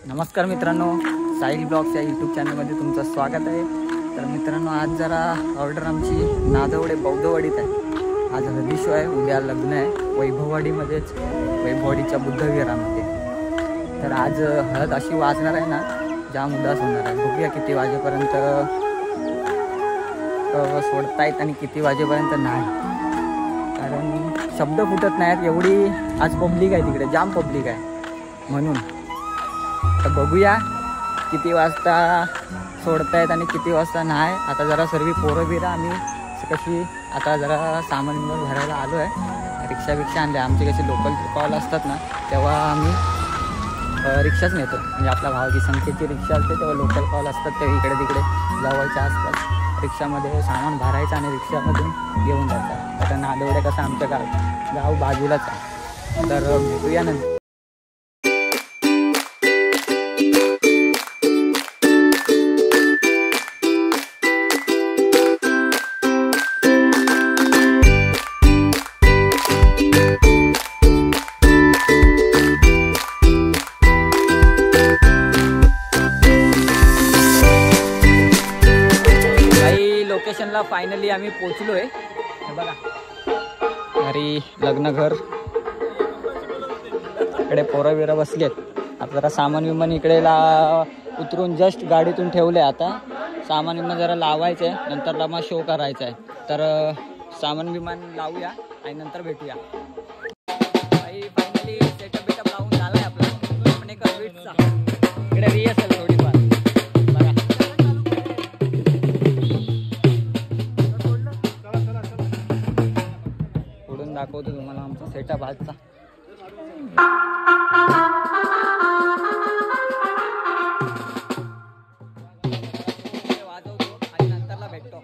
नमस्कार मित्रांनो, साहिल ब्लॉग्स या यूट्यूब चॅनलमध्ये तुमचं स्वागत आहे। तर मित्रांनो, आज जरा ऑर्डर आमची नादवडे बौद्धवाडीत आहे। आज हळदीशो आहे, उद्या लग्न आहे वैभववाडीमध्येच, वैभववाडीच्या बुद्धविहारामध्ये। तर आज हळद अशी वाजणार आहे ना, जाम उदास होणार आहे। बघूया किती वाजेपर्यंत सोडतायत आणि किती वाजेपर्यंत नाही, कारण शब्द फुटत नाहीत एवढी आज पब्लिक आहे, तिकडे जाम पब्लिक आहे म्हणून। तर बघूया किती वाजता सोडतायत आणि किती वाजता नाही। आता जरा सर्व पोरं बिरं आम्ही कशी आता जरा सामान भरायला आलो आहे। रिक्षा आणले, आमचे कसे लोकल कॉल असतात ना, तेव्हा आम्ही रिक्षाच नेतो। म्हणजे आपल्या भावाची संख्येची रिक्षा असते तेव्हा लोकल कॉल असतात, तेव्हा इकडे तिकडे जवळच्या असतात। रिक्षामध्ये सामान भरायचं आणि रिक्षामधून घेऊन जायचं। आता नादवडे कसं आमचं गाव बाजूलाच आहे। तर भेटूया नंतर। लोकेशनला फायनली आम्ही पोचलो आहे। हे बघा, अरे लग्न घर, इकडे पोरं बिरं बसली आहेत। आता जरा सामान विमान इकडे उतरून जस्ट गाडीतून ठेवले। आता सामान विमान जरा लावायचं आहे, नंतर मग शो करायचा आहे। तर सामान विमान लावूया आणि नंतर भेटूया। फायनली सेटअप बिटअप लावून झालाय आपला, आपण एक स्वीटचा इकडे रिहर्सल थोडीफार दाखवतो तुम्हाला आमचा सेटअप आजचा। वाजवतो आणि नंतरला भेटतो।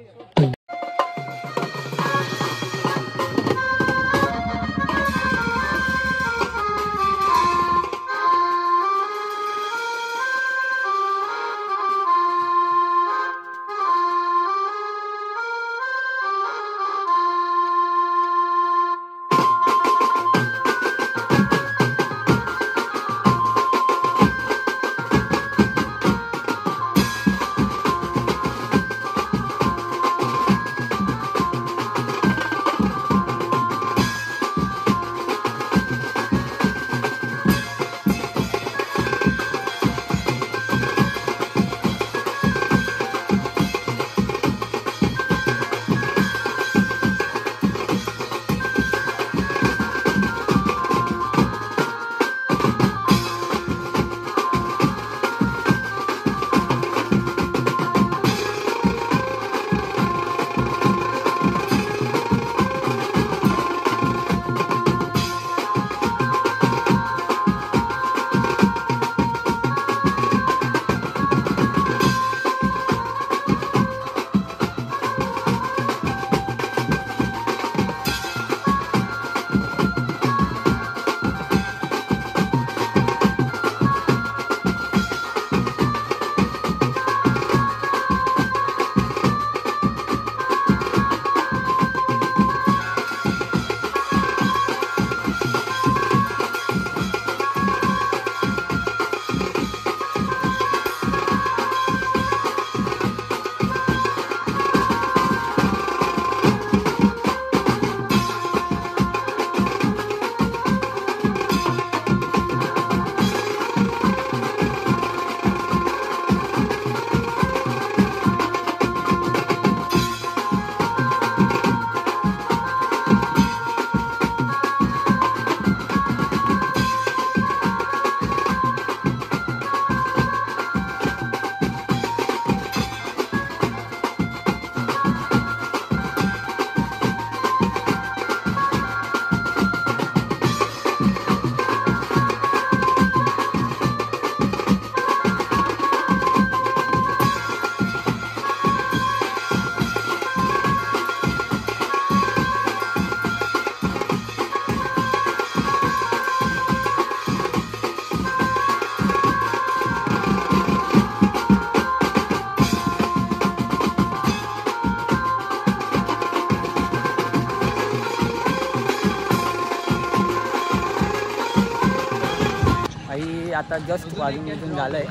आता जस्ट वाजून झालंय,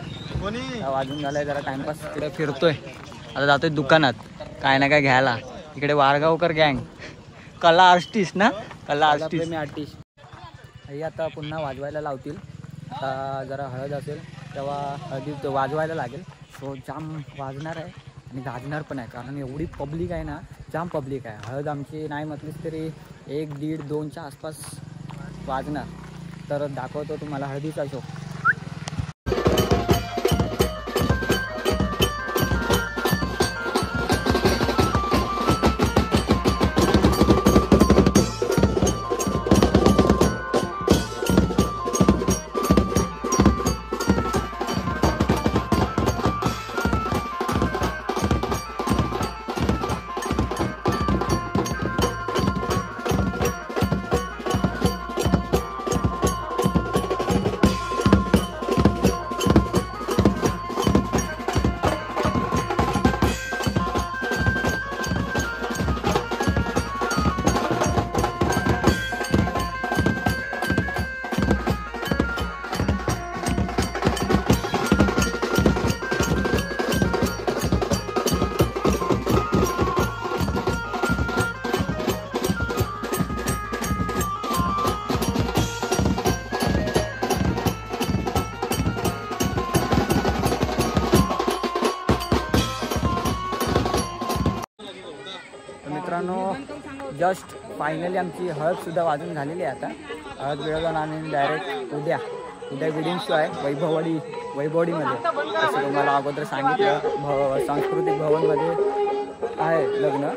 वाजून झालंय. जरा टाइमपास इकडे फिरतोय. आता जातोय दुकानात काय ना काय घ्यायला. इकडे वारगावकर गँग, कला आर्टिस्ट ना, कला आर्टिस्ट हे आता पुन्हा वाजवायला लावतील. आता जरा हळद असेल तेव्हा हळदीत वाजवायला लागेल. सो जाम वाजणार आहे आणि गाजणार पण आहे, कारण एवढी पब्लिक आहे ना, जाम पब्लिक आहे. हळद आमची नाही म्हटलीच तरी 1, 1:30, 2च्या आसपास वाजणार. तर दाखवतो तुम्हाला हळदीचा शो. मित्रांनो जस्ट फायनली आमची हळदसुद्धा वाजून झालेली आहे. आता हळद बिळदून आणि डायरेक्ट उद्या वेडिंग शो आहे वैभववाडीमध्ये. जसं तुम्हाला अगोदर सांगितलं सांस्कृतिक भवनमध्ये आहे लग्न.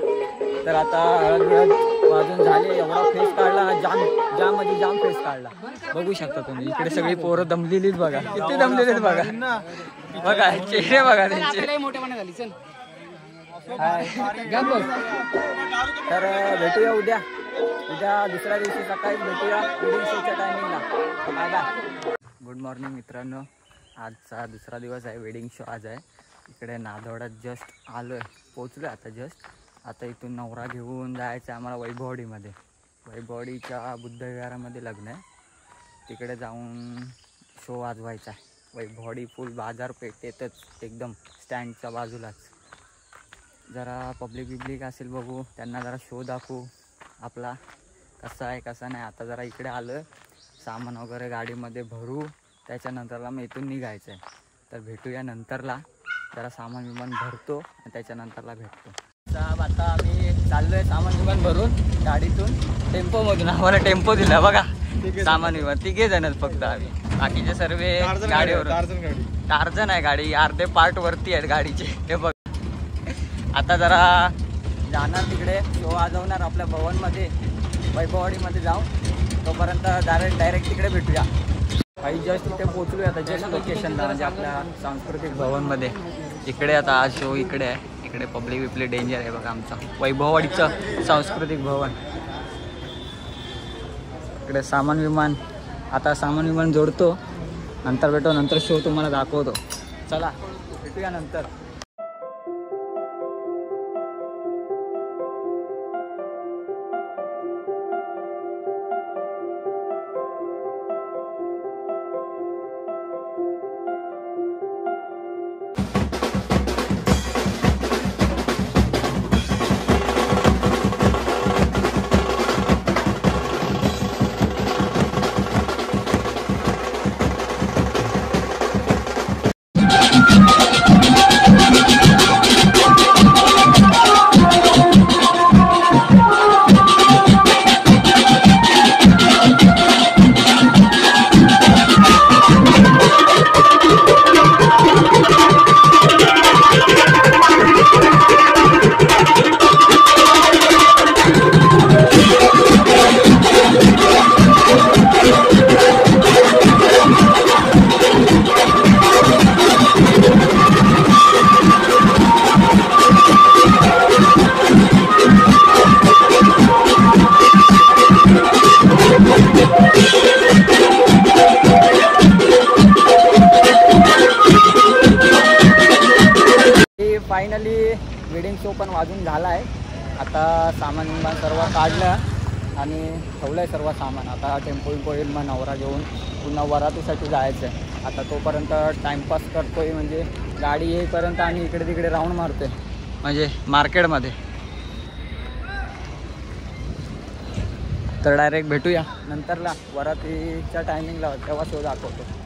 तर आता हळद बिळद वाजून झाले. एवढा फेस काढला, जाम फेस काढला. बघू शकता तुम्ही इकडे सगळी पोरं दमलेलीच बघा, किती दमलेलीच बघा. चेहरे बघा त्यांचे. तर भेटूया उद्या दुसऱ्या दिवशी सकाळी भेटूया वेडिंग शोच्या टायमिंगला. गुड मॉर्निंग मित्रांनो, आजचा दुसरा दिवस आहे. वेडिंग शो आज आहे. इकडे नादवड्यात जस्ट आलो आहे, पोचलो आता जस्ट. आता इथून नवरा घेऊन जायचं आहे आम्हाला वैभववाडीमध्ये. वैभववाडीच्या बुद्धविहारामध्ये लग्न आहे. तिकडे जाऊन शो वाजवायचा आहे. वैभववाडी फुल बाजारपेठेतच एकदम स्टँडच्या बाजूलाच. जरा पब्लिक असेल, बघू त्यांना जरा शो दाखवू आपला कसा आहे कसा नाही. आता जरा इकडे आलं, सामान वगैरे गाडीमध्ये भरू, त्याच्यानंतरला मग इथून निघायचं आहे. तर भेटूया नंतरला. जरा सामान विमान भरतो आणि त्याच्यानंतरला भेटतो. आता आम्ही चाललो आहे सामान विमान भरून गाडीतून, टेम्पोमधून. आम्हाला टेम्पो दिला बघा सामान विमान. 3 जणच फक्त आम्ही, बाकीचे सर्व गाडीवर. टार्झन आहे गाडी, अर्धे पार्ट वरती आहेत गाडीचे. हे बघ आता जरा जाणार तिकडे शो वाजवणार आपल्या भवनमध्ये, वैभववाडीमध्ये जाऊ. तोपर्यंत डायरेक्ट तिकडे भेटूया. काही जस्ट तिथे पोचलो आता जस्ट लोकेशनला, म्हणजे आपल्या सांस्कृतिक भवनमध्ये. इकडे आता आज शो इकडे आहे. इकडे पब्लिक डेंजर आहे बघा आमचा वैभववाडीचं सांस्कृतिक भवन. इकडे सामान विमान. आता सामान विमान जोडतो, नंतर भेटो, नंतर शो तुम्हाला दाखवतो. चला भेटूया नंतर. फायनली वेडिंग शो पण वाजून झाला आहे. आता सामान विमान सर्व काढलं आणि ठेवलं आहे सर्व सामान. आता टेम्पो येईल, मग नवरा घेऊन पुन्हा वरातीसाठी जायचं आहे. आता तोपर्यंत टाईमपास करतोय, म्हणजे गाडी येईपर्यंत आम्ही इकडे तिकडे राऊंड मारतोय म्हणजे मार्केटमध्ये. तर डायरेक्ट भेटूया नंतरला वरातीच्या टायमिंगला, तेव्हा शो दाखवतो.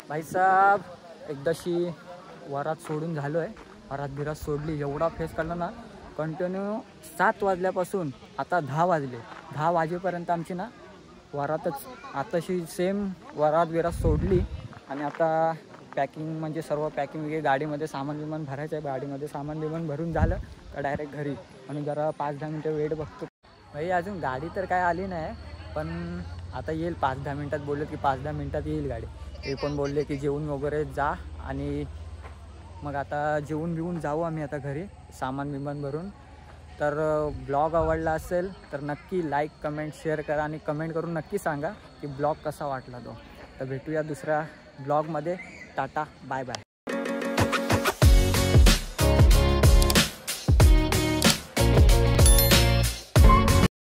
भाई साहब एकदाशी वरात सोडून झालो आहे, वरात बिरात सोडली. एवढा फेस काढला ना कंटिन्यू 7 वाजल्यापासून आता 10 वाजले. 10 वाजेपर्यंत आमची ना वरातच. आताशी सेम वरात बिरात सोडली आणि आता पॅकिंग म्हणजे सर्व पॅकिंग वगैरे गाडीमध्ये सामान बिमान भरायचं आहे. गाडीमध्ये सामान बिमान भरून झालं तर डायरेक्ट घरी. आणि जरा 5-10 मिनटं वेट बघतो. भाई अजून गाडी तर काय आली नाही, पण आता येईल 5-10 मिनटात. बोलले की 5-10 मिनटात येईल गाडी. ते पण बोलले की जेवून वगैरे जा, आणि मग आता जेवून बिवून जाऊ आम्ही आता घरी सामान बिमान भरून. तर ब्लॉग आवडला असेल तर नक्की लाईक कमेंट शेअर करा, आणि कमेंट करून नक्की सांगा की ब्लॉग कसा वाटला तो. तर भेटूया दुसऱ्या ब्लॉगमध्ये. Tata bye bye.